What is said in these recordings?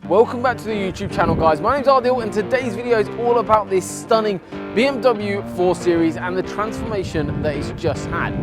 Welcome back to the YouTube channel, guys. My name's Ardil and today's video is all about this stunning BMW 4 Series and the transformation that it's just had.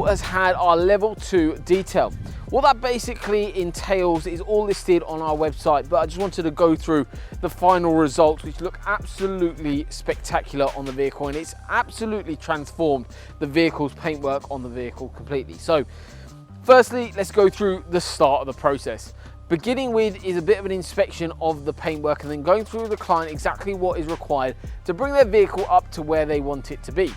Has had our level 2 detail. What that basically entails is all listed on our website, but I just wanted to go through the final results, which look absolutely spectacular on the vehicle, and it's absolutely transformed the vehicle's paintwork on the vehicle completely. So firstly, let's go through the start of the process. Beginning with is a bit of an inspection of the paintwork and then going through with the client exactly what is required to bring their vehicle up to where they want it to be.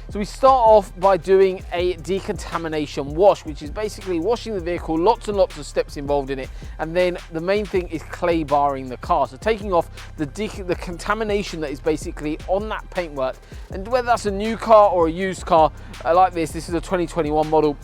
So we start off by doing a decontamination wash, which is basically washing the vehicle, lots and lots of steps involved in it. And then the main thing is clay barring the car. So taking off the contamination that is basically on that paintwork. And whether that's a new car or a used car like this is a 2021 model,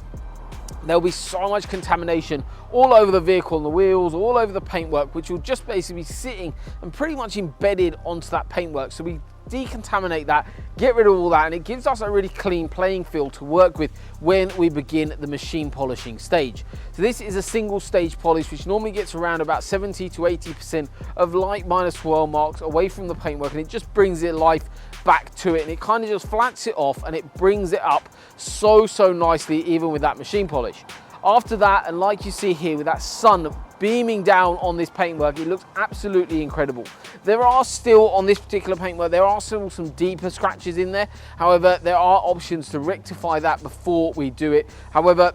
there'll be so much contamination all over the vehicle, on the wheels, all over the paintwork, which will just basically be sitting and pretty much embedded onto that paintwork. So we decontaminate that, get rid of all that, and it gives us a really clean playing field to work with when we begin the machine polishing stage. So this is a single stage polish, which normally gets around about 70 to 80% of light minor swirl marks away from the paintwork, and it just brings it life back to it, and it kind of just flats it off and it brings it up so nicely, even with that machine polish. After that, and like you see here with that sun beaming down on this paintwork, it looks absolutely incredible. There are still, on this particular paintwork, there are still some deeper scratches in there. However, there are options to rectify that before we do it. However,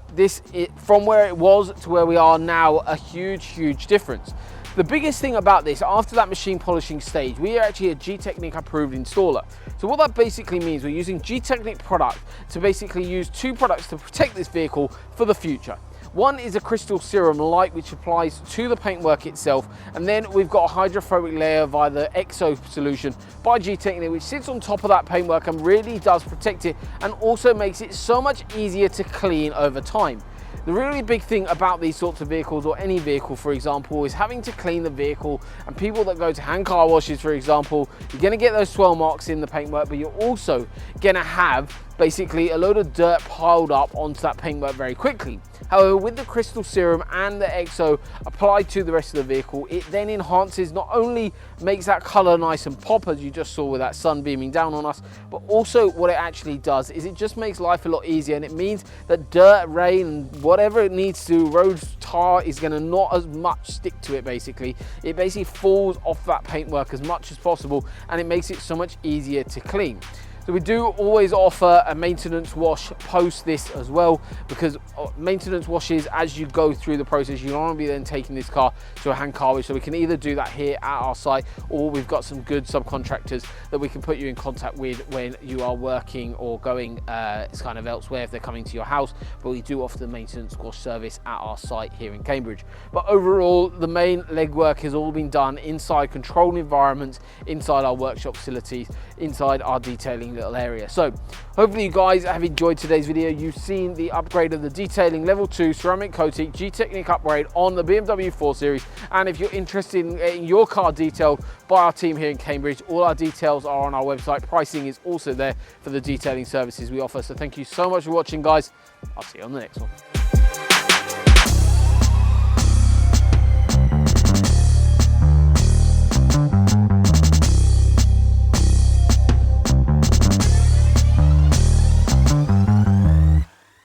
from where it was to where we are now, a huge difference. The biggest thing about this, after that machine polishing stage, we are actually a G-Technic approved installer. So what that basically means, we're using G-Technic product to basically use 2 products to protect this vehicle for the future. One is a crystal serum light, which applies to the paintwork itself, and then we've got a hydrophobic layer via the EXO solution by G-Technic, which sits on top of that paintwork and really does protect it, and also makes it so much easier to clean over time. The really big thing about these sorts of vehicles, or any vehicle for example, is having to clean the vehicle. And people that go to hand car washes, for example, you're going to get those swirl marks in the paintwork, but you're also going to have basically a load of dirt piled up onto that paintwork very quickly. However, with the crystal serum and the EXO applied to the rest of the vehicle, it then enhances, not only makes that color nice and pop as you just saw with that sun beaming down on us, but also what it actually does is it just makes life a lot easier, and it means that dirt, rain, and whatever it needs to, road tar, is going to not as much stick to it. Basically, it basically falls off that paintwork as much as possible, and it makes it so much easier to clean. So we do always offer a maintenance wash post this as well, because maintenance washes, as you go through the process, you don't want to be then taking this car to a hand car wash. So we can either do that here at our site, or we've got some good subcontractors that we can put you in contact with when you are working or going kind of elsewhere if they're coming to your house. But we do offer the maintenance wash service at our site here in Cambridge. But overall, the main legwork has all been done inside controlled environments, inside our workshop facilities, inside our detailing little area. So hopefully you guys have enjoyed today's video. You've seen the upgrade of the detailing level 2 ceramic coating G-Technic upgrade on the BMW 4 Series. And if you're interested in getting your car detailed by our team here in Cambridge, all our details are on our website. Pricing is also there for the detailing services we offer. So thank you so much for watching, guys. I'll see you on the next one.